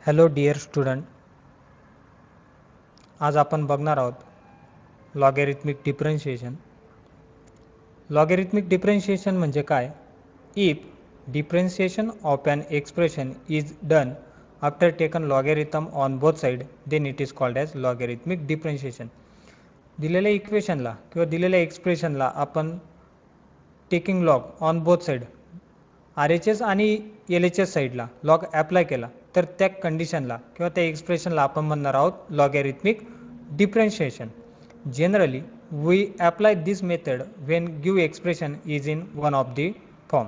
Hello dear student, आज आपण बघणार आहोत लॉगॅरिथमिक डिफरन्शिएशन. लॉगॅरिथमिक डिफरन्शिएशन म्हणजे काय? If differentiation of an expression is done after taken logarithm on both side, then it is called as logarithmic differentiation. दिलेल्या इक्वेशनला किंवा दिलेल्या एक्सप्रेशनला आपण taking log on both side, RHS आणि LHS साईडला लॉग ॲप्लाय केला तर त्या कंडिशनला किंवा त्या एक्सप्रेशनला आपण म्हणणार आहोत logarithmic differentiation. Generally we apply this method when give expression is in one of the form.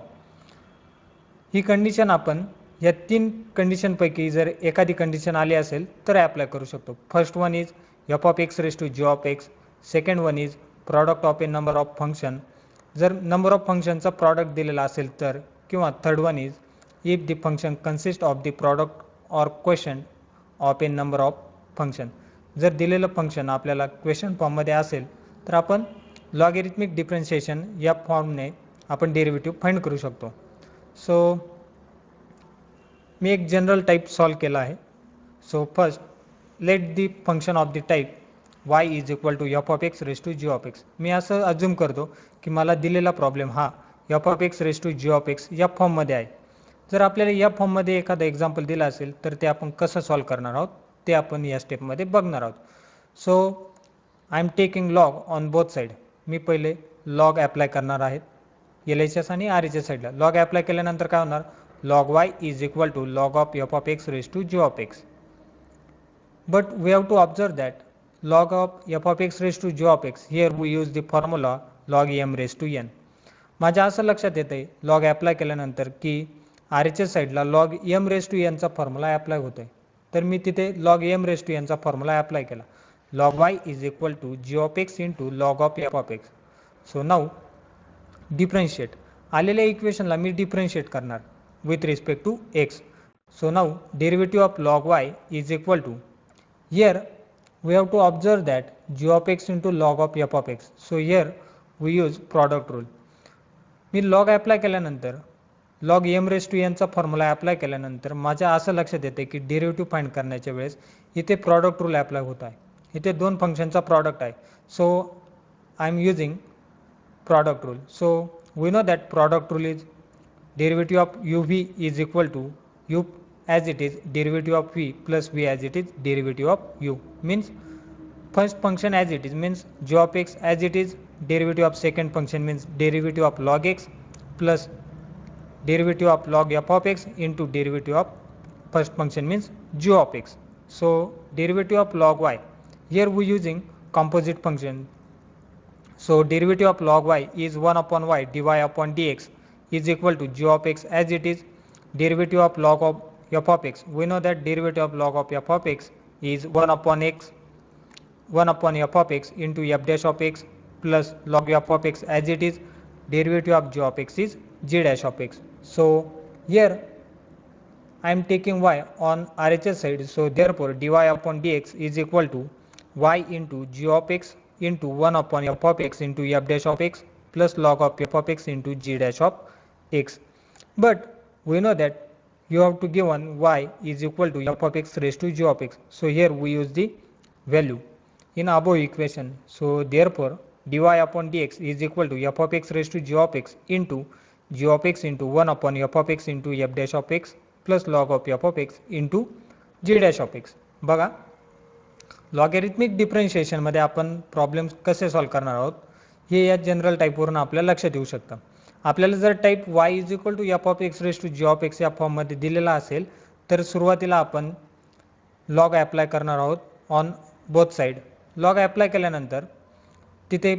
ही कंडिशन आपण या 3 कंडिशनपैकी जर एखादी कंडिशन आली असेल तर ॲप्लाय करू शकतो. First one is f(x)(g)(x). Second one is product of A number of function, जर नंबर ऑफ फंक्शनचा प्रॉडक्ट दिलेला असेल तर, किंवा third one is if the function consist of the product or question of A number of function. जर दिलेलं function आपल्याला question फॉर्ममध्ये असेल तर आपण लॉगॅरिथमिक डिफरन्शिएशन या फॉर्मने आपण डेरिव्हेटिव्ह फाइंड करू शकतो. सो मी एक जनरल टाईप सॉल्व केला आहे. So first let the function of the type y is equal to f(x)(g)(x). मी असं अज्युम करतो की मला दिलेला प्रॉब्लेम हा f(x)(g)(x) या फॉर्ममध्ये आहे. जर आपल्याला या फॉर्ममध्ये एखादा एक्झाम्पल दिला असेल तर ते आपण कसं सॉल्व करणार आहोत ते आपण या स्टेपमध्ये बघणार आहोत. So I am taking log on both side. मी पहिले लॉग ॲप्लाय करणार आहेत LHS आणि RHS साईडला. लॉग ॲप्लाय केल्यानंतर काय होणार? log y is equal to log of f(x)(g)(x). But we have to observe that log of f(x)(g)(x), here we use the formula log m raised to n. माझ्या असं लक्षात येतं आहे लॉग ॲप्लाय केल्यानंतर की RHS साईडला log m raised to n चा formula apply होतो आहे. तर मी तिथे log m raised to n चा फॉर्म्युला ॲप्लाय केला. log y is equal to g(x) into log of f(x). So now differentiate. आलेल्या इक्वेशनला मी डिफरन्शिएट करणार with respect to x. So now derivative of log y is equal to, here we have to observe that g of x into log of f of x. So here we use product rule. Me log apply केल्यानंतर log m raised to n चा formula apply केल्यानंतर माझ्या असं लक्षात येते की derivative find करण्याच्या वेळेस इथे प्रॉडक्ट रूल ॲप्लाय होत आहे. इथे दोन फंक्शनचा प्रॉडक्ट आहे. So I am using product rule. So we know that product rule is derivative of uv is equal to u as it is derivative of v plus v as it is derivative of u. Means first function as it is means g of x as it is, derivative of second function means derivative of log x plus derivative of log f of x into derivative of first function means g of x. So derivative of log y, here we using composite function. So derivative of log y is 1 upon y dy upon dx is equal to g of x as it is derivative of log of f of x. We know that derivative of log of f of x is 1 upon x, 1 upon f of x into f dash of x plus log f of x as it is derivative of g of x is g dash of x. So here I am taking y on RHS side. So therefore dy upon dx is equal to y into g of x into 1 upon f of x into f dash of x plus log of f of x into g dash of x. But we know that you have to given y is equal to f of x raised to g of x. So here we use the value in above equation. So therefore dy upon dx is equal to f of x raised to g of x into g of x into 1 upon f of x into f dash of x plus log of f of x into g dash of x. बघा logarithmic डिफरन्शिएशनमध्ये आपण problem कसे solve करणार आहोत हे या general टाईपवरून आपल्या लक्षात येऊ शकतं. आपल्याला जर type y is equal to f of x raise to g of x या फॉर्ममध्ये दिलेला असेल तर सुरुवातीला आपण लॉग ॲप्लाय करणार आहोत on both side. Log apply केल्यानंतर तिथे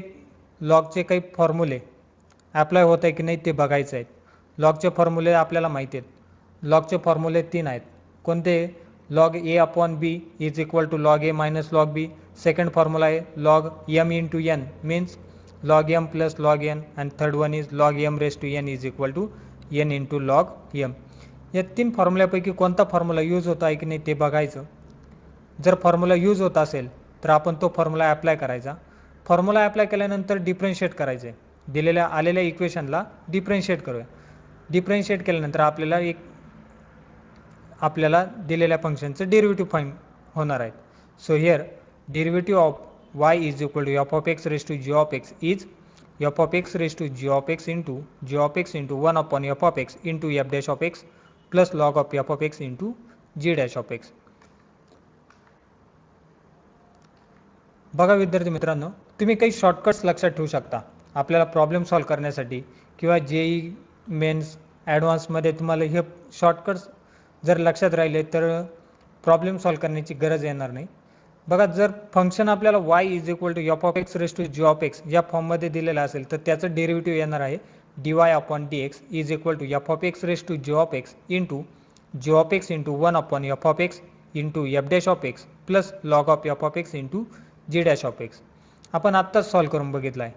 लॉगचे काही फॉर्म्युले ॲप्लाय होत आहे की नाही ते बघायचं आहे. लॉगचे फॉर्म्युले आपल्याला माहिती आहेत. लॉगचे फॉर्म्युले 3 आहेत. कोणते? log a upon b is equal to log a minus log b. Second formula is log m into n means log m plus log n, and third one is log m raised to n is equal to n into log m. या 3 फॉर्म्युल्यापैकी कोणता formula use होत आहे की नाही ते बघायचं. जर formula use होत असेल तर आपण तो फॉर्म्युला ॲप्लाय करायचा. फॉर्म्युला ॲप्लाय केल्यानंतर डिफरन्शिएट करायचे. दिलेल्या आलेल्या इक्वेशनला डिफरन्शिएट करूया. डिफरन्शिएट केल्यानंतर आपल्याला एक आपल्याला दिलेल्या फंक्शनचं डेरिव्हेटिव्ह फाइंड होणार आहे. So here derivative of y is equal to f of x raise to g of x is f of x raise to g of x into g of x into 1 upon f of x into f dash of x plus log of f of x into g dash of x. बघा विद्यार्थी मित्रांनो, तुम्ही काही shortcuts लक्षात ठेवू शकता आपल्याला problem solve करण्यासाठी किंवा जेई मेन्स ॲडव्हान्समध्ये तुम्हाला हे शॉर्टकट्स जर लक्षात राहिले तर प्रॉब्लेम सॉल्व्ह करण्याची गरज येणार नाही. बघा, जर फंक्शन आपल्याला y is equal to f of x raise to g of x या फॉर्ममध्ये दिलेलं असेल तर त्याचं डेरिव्हेटिव्ह येणार आहे dy upon d x is equal to f of x raise to g of x into g of x into 1 upon f of x into f dash of x plus log of f of x into g dash of x. आपण आत्ताच solve करून बघितलं आहे.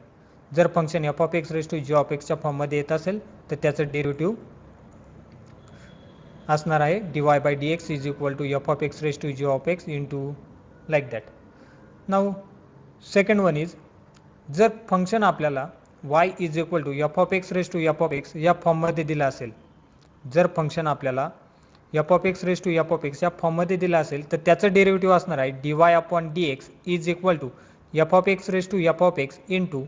जर function f of x raise to g of एक्सच्या फॉर्ममध्ये येत असेल तर त्याचं डेरिव्हेटिव्ह असणार आहे dy by d x is equal to f of x raise to g of x into like that. Now second one is, जर function आपल्याला y is equal to f of x raise to f of x या फॉर्ममध्ये दिलं असेल, जर function आपल्याला f of x raise to f of x या फॉर्ममध्ये दिलं असेल तर त्याचं डेरिव्हेटिव्ह असणार आहे dy upon d x is equal to f of x raise to f of x into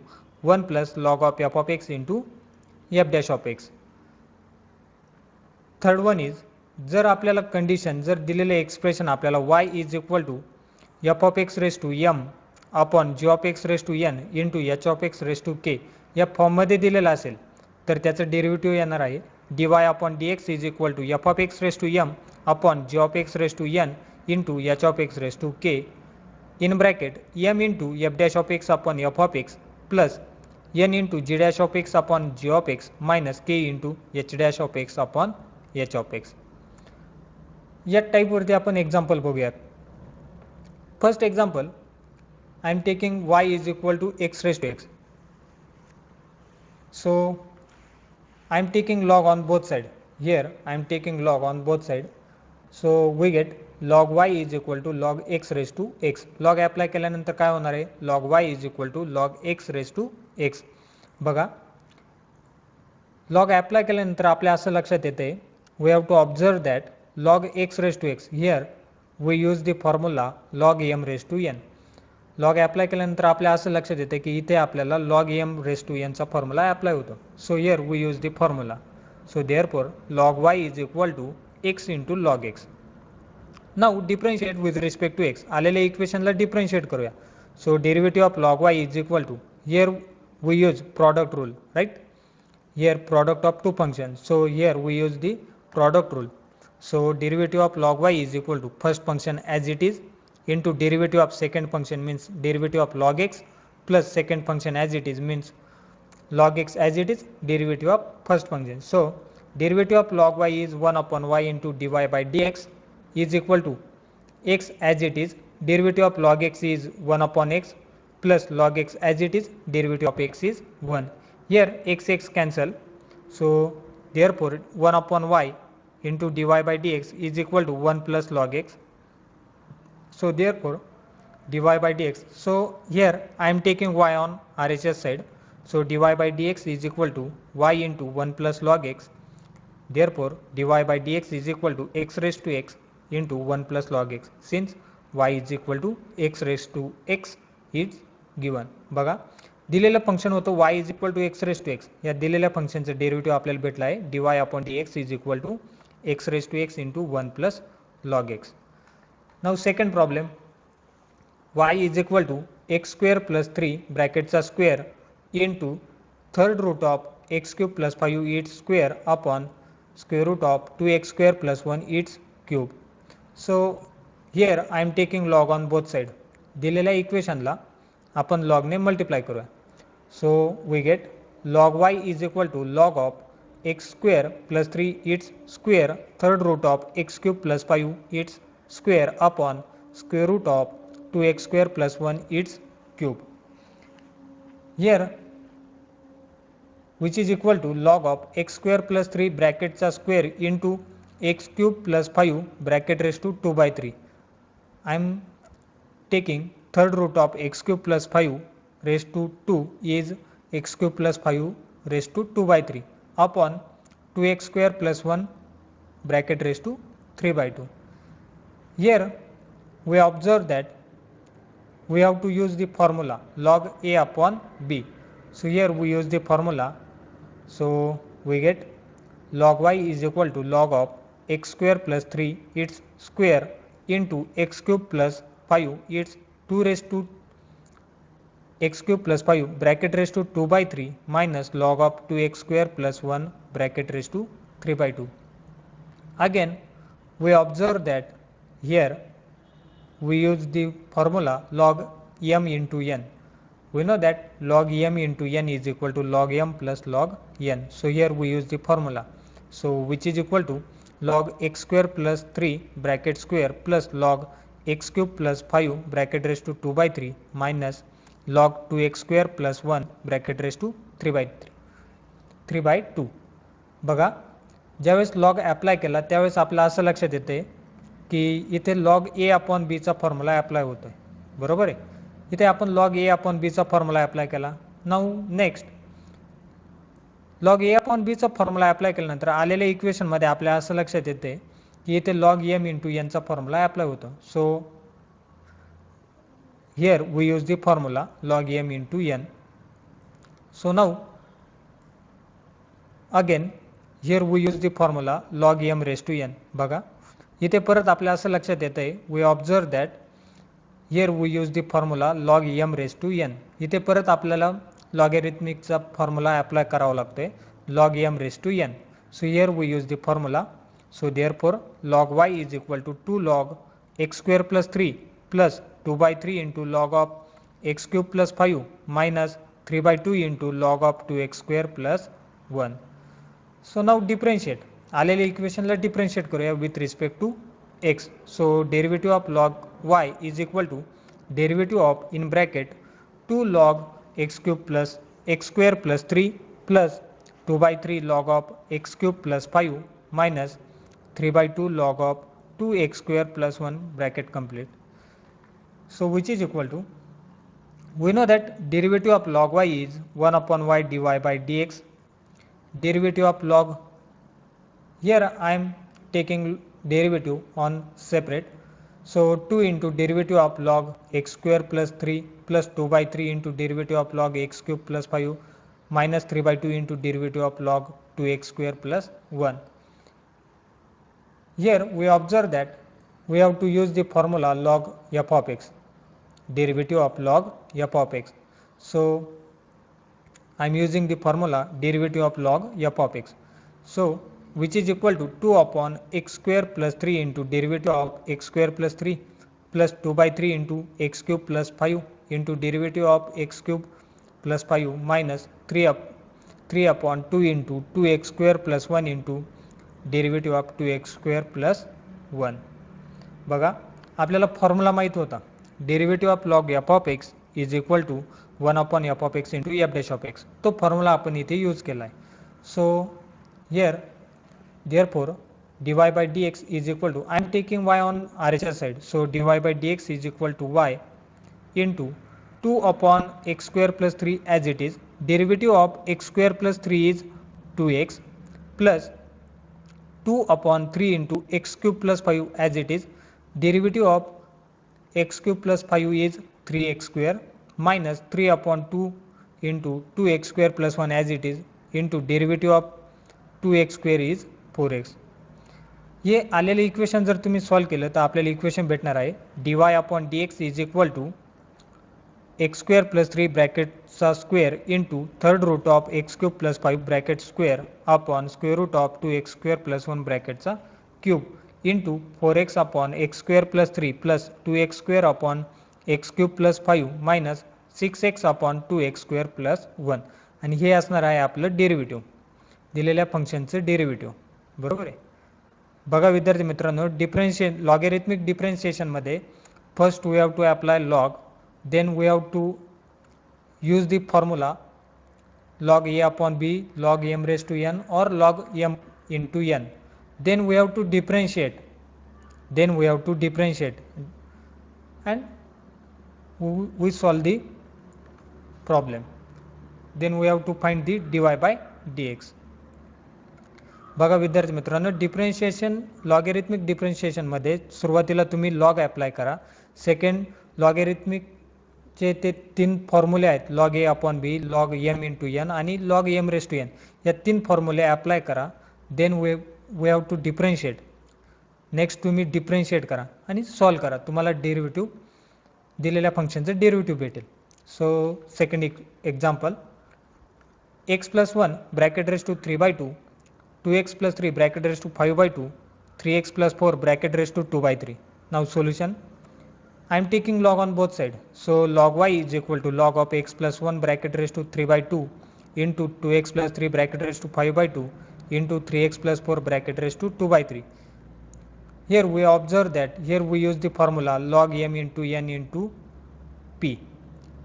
1 plus log of f of x into f dash of x. Third one is, जर आपल्याला condition जर दिलेलं expression आपल्याला y is equal to f of x raise to m upon g of x raise to n into h of x raise to k या फॉर्ममध्ये दिलेलं असेल तर त्याचं डेरिव्हेटिव्ह येणार आहे dy upon d x is equal to f of x raise to m upon g of x raise to n into h of x raise to k in bracket m into f dash of x upon f of x plus n into g dash of x upon g of x minus k into h dash of x upon h of x. या टाईपवरती आपण example बघूयात. First example, I am taking y is equal to x raised to x. So I am taking log on both side. Here I am taking log on both side. So we get log y is equal to log x raised to x. Log apply केल्यानंतर काय होणार आहे? Log y is equal to log x raised to x. बघा, log apply केल्यानंतर आपल्या असं लक्षात येते, we have to observe that log x raised to x here we use the formula log m raised to n. log apply केल्यानंतर आपल्या असं लक्षात येते की इथे आपल्याला log m raised to n चा फॉर्म्युला अप्लाय होतो. So here we use the formula. So therefore log y is equal to x into log x. Now differentiate with respect to x. आलेल्या इक्वेशनला डिफरन्शिएट करूया. So derivative of log y is equal to, here we use product rule, right? Here product of two function. So here we use the product rule. So derivative of log y is equal to first function as it is into derivative of second function means derivative of log x plus second function as it is means log x as it is derivative of first function. So derivative of log y is 1 upon y into dy by dx is equal to x as it is. Derivative of log x is 1 upon x plus log x as it is. Derivative of x is 1. Here x cancel. So therefore 1 upon y into dy by dx is equal to 1 plus log x. So therefore dy by dx. So here I am taking y on RHS side. So dy by dx is equal to y into 1 plus log x. Therefore dy by dx is equal to x raised to x into 1 plus log x. Since y is equal to x raised to x is given. बघा, दिलेलं function होतं y is equal to x raised to x. या दिलेल्या फंक्शनचं derivative आपल्याला भेटला आहे dy upon dx is equal to x raised to x into 1 plus log x. Now second problem, y is equal to x square plus 3 brackets are square into third root of x cube plus 5 its square upon square root of 2x square plus 1 its cube. So here I am taking log on both side. दिलेल्या इक्वेशनला आपण log ने multiply करूया. So we get log y is equal to log of x square plus 3 its square third root of x cube plus 5 its square upon square root of 2x square plus 1 its cube. Here which is equal to log of x square plus 3 brackets are square into x cube plus 5 bracket raised to 2 by 3. I am taking third root of x cube plus 5 raised to 2 is x cube plus 5 raised to 2 by 3 upon 2x square plus 1 bracket raised to 3 by 2. Here we observe that we have to use the formula log a upon b. So here we use the formula. So we get log y is equal to log of x square plus 3 its square into x cube plus 5 its 2 raised to x cube plus 5 bracket raised to 2 by 3 minus log of 2x square plus 1 bracket raised to 3 by 2. Again we observe that here we use the formula log m into n. We know that log m into n is equal to log m plus log n. So here we use the formula. So which is equal to log x square plus 3 bracket square plus log x cube plus 5 bracket raised to 2 by 3 minus log 2x square plus 1 bracket raised to 3 by 2. बघा ज्यावेळेस log apply केला त्यावेळेस आपलं असं लक्षात येते की इथे लॉग ए अपॉन बीचा फॉर्म्युला अप्लाय होतोय, बरोबर आहे. इथे आपण लॉग ए अपॉन बीचा फॉर्म्युला अप्लाय केला. Now next log a upon बीचा फॉर्म्युला अप्लाय केल्यानंतर आलेल्या इक्वेशनमध्ये आपल्या असं लक्षात येते की इथे लॉग एम इंटू एनचा फॉर्म्युला अप्लाय होतो. So here we use the formula log m into n. So now again here we use the formula log m raised to n. बघा इथे परत आपल्या असं लक्षात येत आहे we observe that here we use the formula log m raised to n. इथे परत आपल्याला लॉगॅरिथमिकचा फॉर्म्युला अप्लाय करावा लागतोय log m raised to n. So here we use the formula. So therefore log y is equal to 2 log x square plus 3 plus 2 by 3 into log of x cube plus 5 minus 3 by 2 into log of 2x square plus 1. So now differentiate. आलेले इक्वेशनला differentiate करूया with respect to x. So derivative of log y is equal to derivative of in bracket 2 log x cube plus x square plus 3 plus 2 by 3 log of x cube plus 5 minus 3 by 2 log of 2x square plus 1 bracket complete. So which is equal to, we know that derivative of log y is 1 upon y dy by dx. Derivative of log, here I am taking derivative on separate. So 2 into derivative of log x square plus 3 plus 2 by 3 into derivative of log x cube plus 5 minus 3 by 2 into derivative of log 2x square plus 1. Here we observe that we have to use the formula log f of x, derivative of log f of x. So I am using the formula derivative of log f of x. So which is equal to 2 upon x square plus 3 into derivative of x square plus 3 plus 2 by 3 into x cube plus 5 into derivative of x cube plus 5 minus 3 upon 2 into 2x square plus 1 into derivative of 2x square plus 1. बघा आपल्याला formula माहित होता derivative of log f of x is equal to 1 upon f of x into f dash of x. तो formula आपण इथे use केला आहे. So here therefore dy by dx is equal to, I am taking y on RHS side, so dy by dx is equal to y into 2 upon x square plus 3 as it is. Derivative of x square plus 3 is 2x plus 2 upon 3 into x cube plus 5 as it is. Derivative of x cube plus 5 is 3x square minus 3 upon 2 into 2x square plus 1 as it is into derivative of 2x square is 4x. ये आलेले equation जर तुम्ही solve केलं तर आपल्याला equation भेटणार आहे dy upon dx is equal to x square plus 3 ब्रॅकेटचा square into third root of x cube plus 5 bracket square upon square root of 2x square plus 1 ब्रॅकेटचा cube into 4x upon x square plus 3 plus 2x square upon x cube plus 5 minus 6x upon 2x square plus 1. आणि हे असणार आहे आपलं derivative, दिलेल्या फंक्शनचं derivative, बरोबर आहे. बघा विद्यार्थी मित्रांनो, लॉगॅरिथमिक डिफरेन्शिएशनमध्ये first we have to apply log, then we have to use the formula log a upon b, log m raised to n or log m into n. Then we have to differentiate, and we solve the problem. Then we have to find the dy by dx. बघा विद्यार्थी मित्रांनो, differentiation logarithmic डिफरन्शिएशनमध्ये सुरुवातीला तुम्ही log apply करा. Second लॉगॅरिथमिकचे ते 3 फॉर्म्युले आहेत, log a upon b, log m into n आणि log m raise to n. या 3 फॉर्म्युले ॲप्लाय करा. Then we have to differentiate. Next तुम्ही डिफरन्शिएट करा आणि सॉल्व करा. तुम्हाला डेरिव्हेटिव्ह दिलेल्या फंक्शनचं डेरिव्हेटिव्ह भेटेल. So second example, x plus 1 bracket raised to 3 by 2, 2x plus 3 bracket raised to 5 by 2, 3x plus 4 bracket raised to 2 by 3. Now solution, I am taking log on both sides. So log y is equal to log of x plus 1 bracket raised to 3 by 2 into 2x plus 3 bracket raised to 5 by 2 into 3x plus 4 bracket raised to 2 by 3. Here we observe that here we use the formula log m into n into p.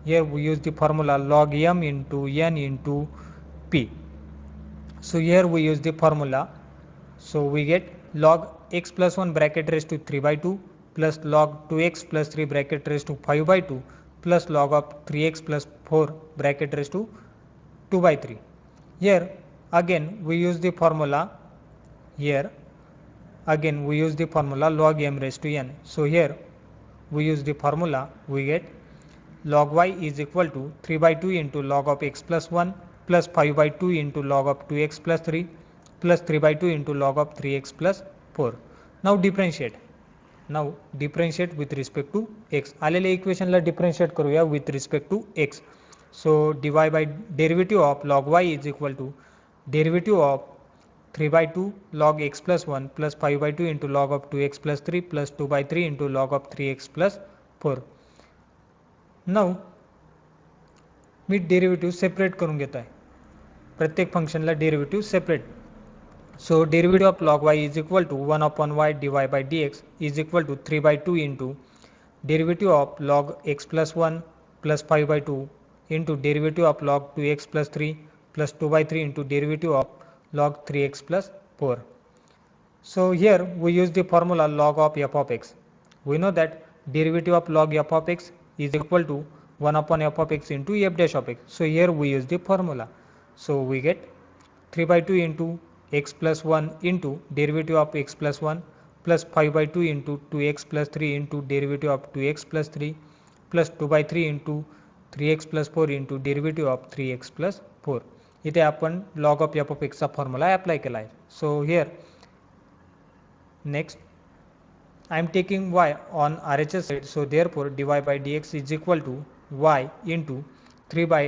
Here we use the formula log m into n into p. So here we use the formula. So we get log x plus 1 bracket raised to 3 by 2 plus log 2x plus 3 bracket raised to 5 by 2 plus log of 3x plus 4 bracket raised to 2 by 3. Here again we use the formula. Here again we use the formula log m raised to n. So here we use the formula. We get log y is equal to 3 by 2 into log of x plus 1 plus 5 by 2 into log of 2x plus 3 plus 3 by 2 into log of 3x plus 4. Now differentiate. Now differentiate with respect to x. आलेले इक्वेशनला differentiate करूया with respect to x. So dy by derivative of log y is equal to derivative of 3 by 2 log x plus 1 plus 5 by 2 into log of 2x plus 3 plus 2 by 3 into log of 3x plus 4. Now मी derivative separate करून घेतो आहे. प्रत्येक फंक्शनला derivative separate. So derivative of log y is equal to 1 upon y d y by d x is equal to 3 by 2 into derivative of log x plus 1 plus 5 by 2 into derivative of log 2x plus 3 plus 2 by 3 into derivative of log 3x plus 4. So here we use the formula log of f of x. We know that derivative of log f of x is equal to 1 upon f of x into f dash of x. So here we use the formula. So we get 3 by 2 into x plus 1 into derivative of x plus 1 plus 5 by 2 into 2x plus 3 into derivative of 2x plus 3 plus 2 by 3 into 3x plus 4 into derivative of 3x plus 4. इथे आपण log of f of x चा formula apply केला आहे. So here next I am taking y on RHS side. So therefore dy by dx is equal to y into 3 by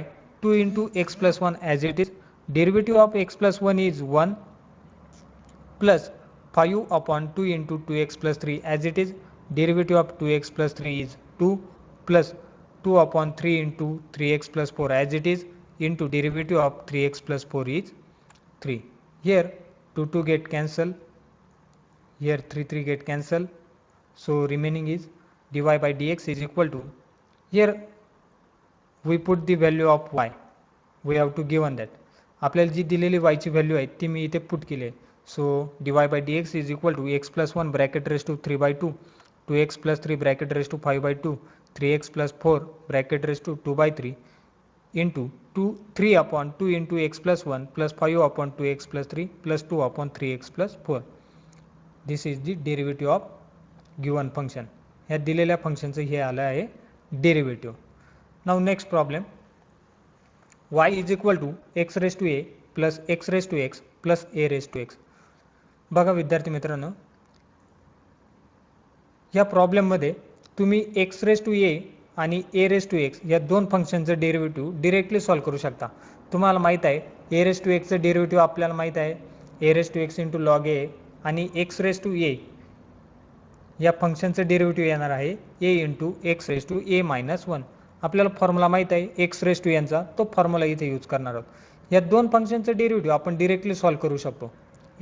2 into x plus 1 as it is. Derivative of x plus 1 is 1 plus 5 upon 2 into 2x plus 3 as it is. Derivative of 2x plus 3 is 2 plus 2 upon 3 into 3x plus 4 as it is into derivative of 3x plus 4 is 3. Here 2 get cancel. Here 3 get cancel. So remaining is dy by dx is equal to, here we put the value of y. We have to given that. आपल्याला जी दिलेली y ची value आहे ती मी इथे put केली आहे. So dy by dx is equal to x plus 1 bracket raised to 3 by 2, 2x plus 3 bracket raised to 5 by 2, 3x plus 4 bracket raised to 2 by 3 into 3 upon 2 into x plus 1 plus 5 upon 2x plus 3 plus 2 upon 3x plus 4. This is the derivative of given function. ह्या दिलेल्या फंक्शनचं हे आलं आहे derivative. Now next problem, y is equal to x raised to a plus x raised to x plus a raised to x. बघा विद्यार्थी मित्रांनो, या प्रॉब्लेममध्ये तुम्ही x raised to a आणि a raised to x या दोन फंक्शनचं डेरिव्हेटिव्ह डिरेक्टली सॉल्व करू शकता. तुम्हाला माहीत आहे a raised to x चं डेरिव्हेटिव्ह आपल्याला माहीत आहे a raised to x into log a आणि x raised to a या फंक्शनचं डेरिव्हेटिव्ह येणार आहे a into x raised to a minus 1. आपल्याला फॉर्म्युला माहीत आहे x raised to n चा, तो फॉर्म्युला इथे यूज करणार आहोत. या दोन फंक्शनचं डेरिव्हेटिव्ह आपण डिरेक्टली सॉल्व करू शकतो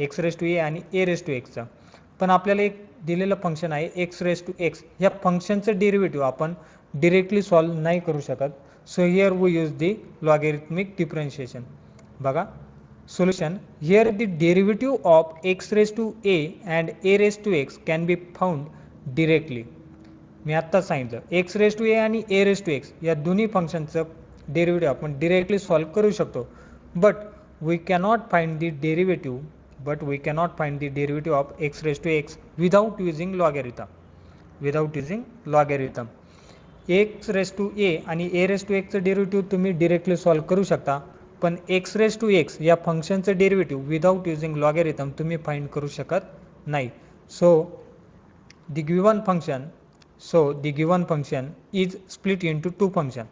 x raised to a आणि a raised to x चा. पण आपल्याला एक दिलेलं फंक्शन आहे x raised to x, या फंक्शनचं डेरिव्हेटिव्ह आपण डिरेक्टली सॉल्व नाही करू शकत. So here we use the logarithmic differentiation. बघा solution, here the derivative of x raised to a and a raised to x can be found directly. मी आत्ताच सांगितलं x raised to a आणि a raised to x या दोन्ही फंक्शनचं derivative आपण directly solve करू शकतो. But we cannot find the derivative but we cannot find the derivative of x raised to x without using logarithm. x raise to a आणि a raise to एक्सचं derivative तुम्ही directly solve करू शकता, पण x raise to x या फंक्शनचं derivative without using logarithm तुम्ही find करू शकत नाही. So the given function is split into two function.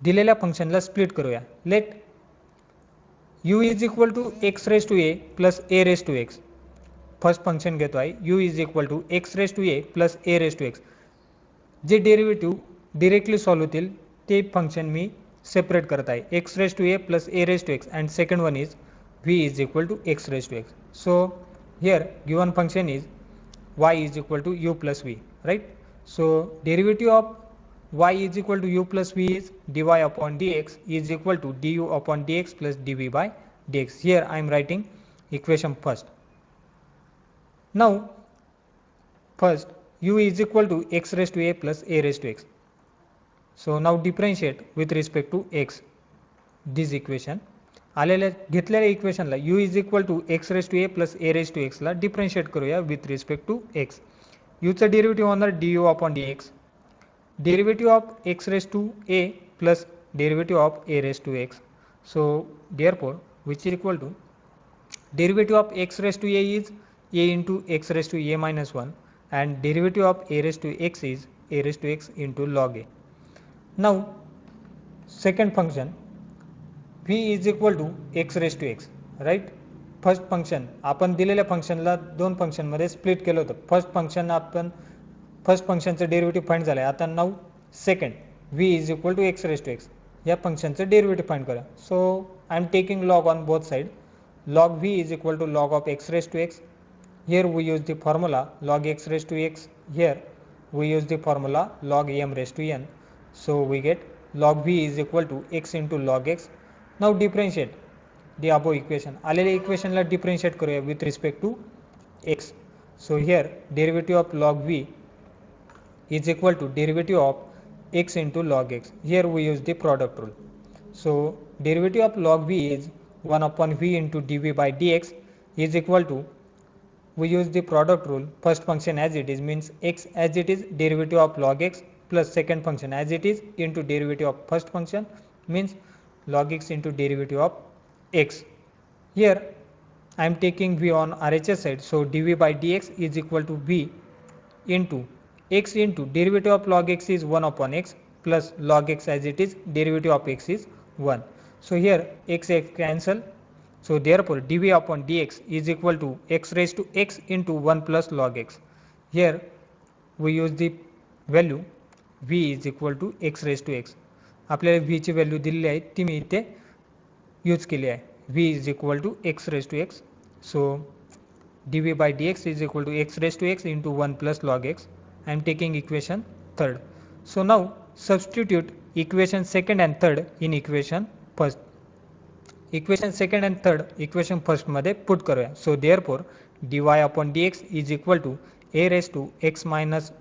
दिलेल्या फंक्शनला स्प्लिट करूया. Let u is equal to x raise to a plus a raise to x. First function घेतो आहे u is equal to x raise to a plus a raise to x. जे derivative directly solve होतील ते function मी separate करत आहे. X raise to a plus a raise to x and second one is v is equal to x raise to x. So here given function is y is equal to u plus v, right? So derivative of y is equal to u plus v is dy upon dx is equal to du upon dx plus dv by dx. Here I am writing equation first. Now first u is equal to x raised to a plus a raised to x. So now differentiate with respect to x this equation. आलेल्या घेतलेल्या इक्वेशनला u is equal to x raise to a plus a raise to एक्सला differentiate करूया with respect to x. यूचं derivative होणार d u upon d x. Derivative of x raise to a plus derivative of a raise to x. So therefore which is equal to derivative of x raise to a is a into x raise to a minus one and derivative of a raise to x is a raise to x into log a. Now second function v is equal to x raise to x, right. First function आपण दिलेल्या फंक्शनला दोन फंक्शनमध्ये split केलं होतं. First फंक्शनचं derivative find झालं आहे. आता now second v is equal to x raise to x या फंक्शनचं डेरिव्हेटिव्ह फाइंड करा. So I am taking log on both side. Log v is equal to log of x raise to x. Here we use the formula log x raise to x. Here we use the formula log m raise to n. So we get log v is equal to x into log x. Now differentiate the above equation. आलेल्या इक्वेशनला differentiate करूया with respect to x. So here derivative of log v is equal to derivative of x into log x. Here we use the product rule. So derivative of log v is 1 upon v into dv by dx is equal to, we use the product rule, first function as it is means x as it is derivative of log x plus second function as it is into derivative of first function means log x into derivative of x. Here I am taking v on RHS side, so dv by dx is equal to v into x into derivative of log x is 1 upon x plus log x as it is derivative of x is 1. So here x cancel, so therefore dv upon dx is equal to x raised to x into 1 plus log x. Here we use the value v is equal to x raised to x. आपल्याला v ची value दिलेली आहे ती मी इथे use केली आहे. v is equal to x raised to x. So dv by dx is equal to x raised to x into 1 plus log x. I am taking equation third. So now substitute equation second and third in equation first. Equation second and third equation first मध्ये put करूया. So therefore dy upon dx is equal to a raised to x minus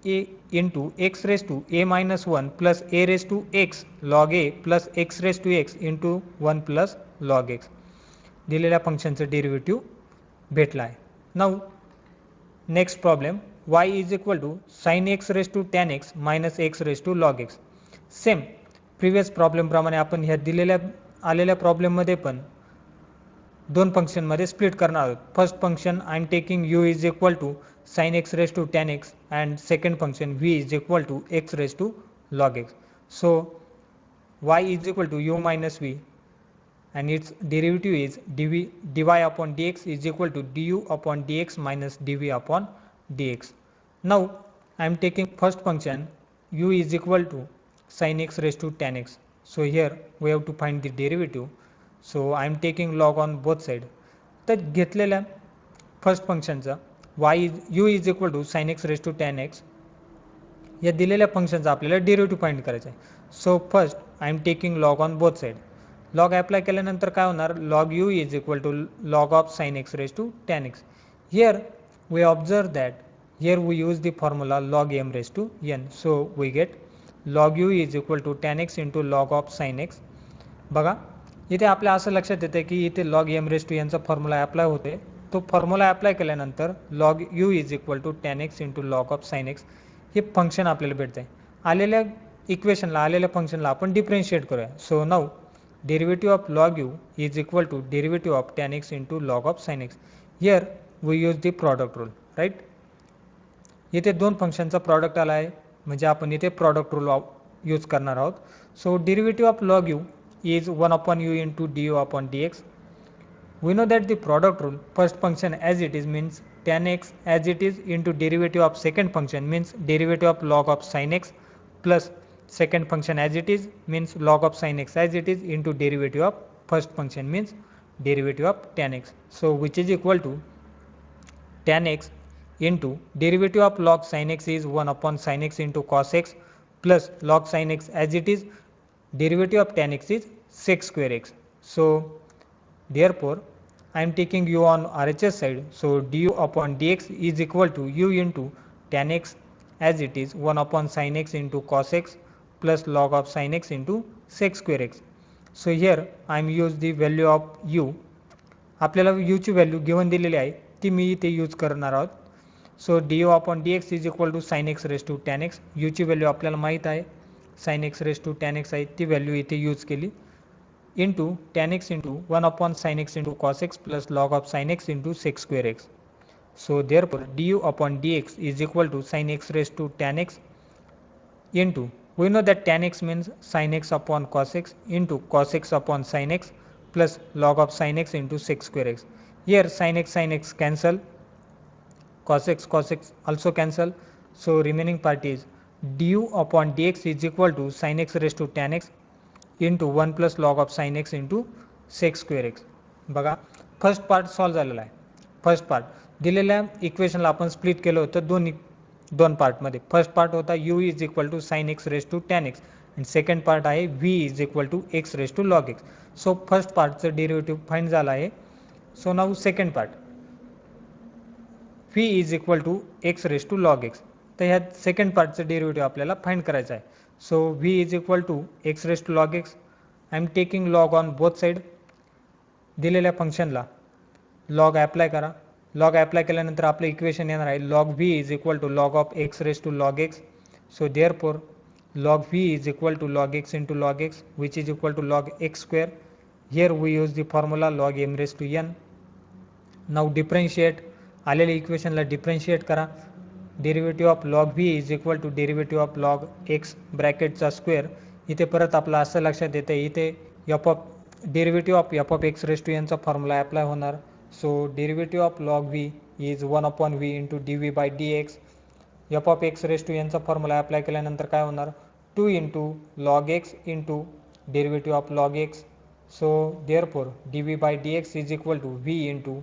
a into x raised to a minus 1 plus a raised to x log a plus x raised to x into 1 plus log x. दिलेल्या फंक्शनचं derivative भेटला आहे. Now next problem y is equal to sine x raise to tan x minus x raise to log x. Same previous प्रॉब्लेमप्रमाणे आपण ह्या दिलेल्या आलेल्या प्रॉब्लेममध्ये पण दोन फंक्शनमध्ये स्प्लिट करणार आहोत. First function I am taking u is equal to sin x raised to tan x and second function v is equal to x raised to log x. So y is equal to u minus v and its derivative is dy upon dx is equal to du upon dx minus dv upon dx. Now I am taking first function u is equal to sin x raised to tan x. So here we have to find the derivative. So I am taking log on both side. तर घेतलेल्या first फंक्शनचा u is equal to sin x raised to tan x या दिलेल्या फंक्शनचा आपल्याला derivative find करायचा आहे. So first I am taking log on both side. Log apply केल्यानंतर काय होणार, log u is equal to log of sin x raised to tan x. Here we observe that here we use the formula log m raised to n. So we get log u is equal to tan x into log of sin x. बघा इथे आपल्या असं लक्षात येतं की इथे log m raise to यांचा formula apply होते. तो फॉर्म्युला अप्लाय केल्यानंतर log u is equal to tan x into log of sine x हे फंक्शन आपल्याला भेटतं आहे. आलेल्या इक्वेशनला आलेल्या फंक्शनला आपण डिफरेन्शिएट करूया. So now derivative of log u is equal to derivative of tan x into log of sine x. Here we use the product rule, right. इथे दोन फंक्शनचा प्रॉडक्ट आला आहे म्हणजे आपण इथे प्रॉडक्ट रूल यूज करणार आहोत. So derivative of log you is 1 upon u into du upon dx. We know that the product rule, first function as it is means tan x as it is into derivative of second function means derivative of log of sin x plus second function as it is means log of sin x as it is into derivative of first function means derivative of tan x. So which is equal to tan x into derivative of log sin x is 1 upon sin x into cos x plus log sin x as it is derivative of tan x is sec square x. So therefore I am taking u on RHS side. So du upon dx is equal to u into tan x as it is 1 upon sin x into cos x plus log of sin x into sec square x. So here I am use the value of u. आपल्याला u ची value given दिलेली आहे ती मी इथे use करणार आहोत. So du upon dx is equal to sin x raised to tan x. u ची value आपल्याला माहीत आहे sin x raised to tan x आहे ती व्हॅल्यू इथे यूज केली into tan x into 1 upon sin x into cos x plus log of sin x into sec square x. So therefore du upon dx is equal to sin x raised to tan x into, we know that tan x means sin x upon cos x into cos x upon sin x plus log of sin x into sec square x. Here sin x cancel, cos x also cancel. So remaining part is du upon dx is equal to sin x raised to tan x into 1 plus log of sin x into sec square x. बघा first part solve झालेला आहे. First part दिलेल्या इक्वेशनला आपण split केलं होतं दोन पार्टमध्ये. First part होता u is equal to sine x raise to tan x आणि सेकंड पार्ट आहे v is equal to x raise to log x. So first पार्टचं डेरिव्हेटिव्ह फाइंड झालं आहे. So now second part v is equal to x raise to log x. तर ह्या second पार्टचं derivative आपल्याला find करायचं आहे. So v is equal to x raised to log x. I am taking log on both side. दिलेल्या फंक्शनला log apply करा. log apply केल्यानंतर आपलं इक्वेशन येणार आहे log v is equal to log of x raised to log x. So therefore log v is equal to log x into log x which is equal to log x square. Here we use the formula log m raised to n. Now differentiate. आलेल्या इक्वेशनला differentiate करा. Derivative of log v is equal to derivative of log x ब्रॅकेटचा square. इथे परत आपलं असं लक्षात येतं इथे derivative of f of x raise to यांचा फॉर्म्युला अप्लाय होणार. So derivative of log v is 1 upon v into d v by d x. F of x raise to यांचा फॉर्म्युला अप्लाय केल्यानंतर काय होणार 2 into log x into derivative of log x. So therefore d v by d x is equal to v into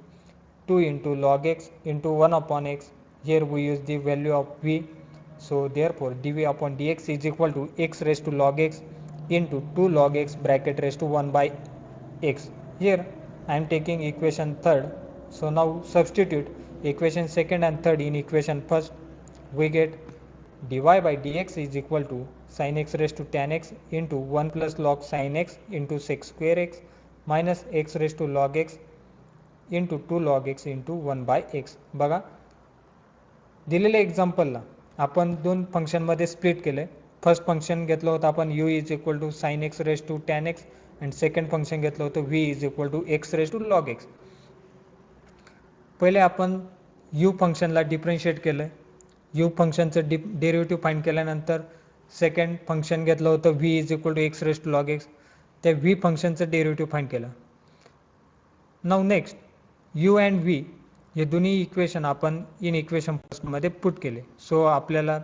2 into log x into 1 upon x. Here we use the value of v. So therefore dv upon dx is equal to x raised to log x into 2 log x bracket raised to 1 by x. Here I am taking equation third. So now substitute equation second and third in equation first. We get dy by dx is equal to sin x raised to tan x into 1 plus log sin x into sec square x minus x raised to log x into 2 log x into 1 by x. बघा दिलेल्या एक्झाम्पलला आपण दोन फंक्शनमध्ये split केलं आहे. First function घेतलं होतं आपण u is equal to sine x raise to tan x and second function घेतलं होतं v is equal to x raise to log x. पहिले आपण u फंक्शनला डिफरेंशिएट केलं आहे. u फंक्शनचं डेरिव्हेटिव्ह फाइंड केल्यानंतर सेकंड फंक्शन घेतलं होतं v is equal to x raise to log x. त्या v फंक्शनचं डेरिव्हेटिव्ह फाइंड केलं. Now next u and v हे दोन्ही इक्वेशन आपण इन इक्वेशन फर्स्टमध्ये पुट केले. सो आपल्याला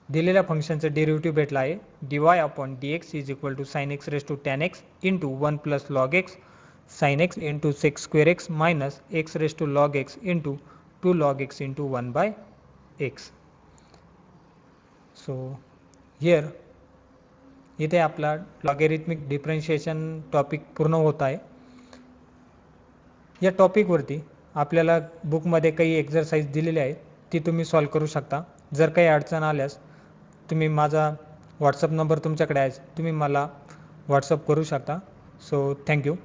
दिलेल्या फंक्शनचं डेरिव्हेटिव्ह भेटला आहे dy upon dx is equal to sine x raise to tan x into 1 plus log x sine x into sec square x minus x raise to log x into 2 log x into 1 by x. So here इथे आपला logarithmic differentiation topic पूर्ण होत आहे. या टॉपिकवरती आपल्याला बुकमध्ये काही exercise दिलेले आहेत ती तुम्ही सॉल्व करू शकता. जर काही अडचण आल्यास तुम्ही माझा व्हॉट्सअप नंबर तुमच्याकडे आहे तुम्ही मला व्हॉट्सअप करू शकता. So thank you.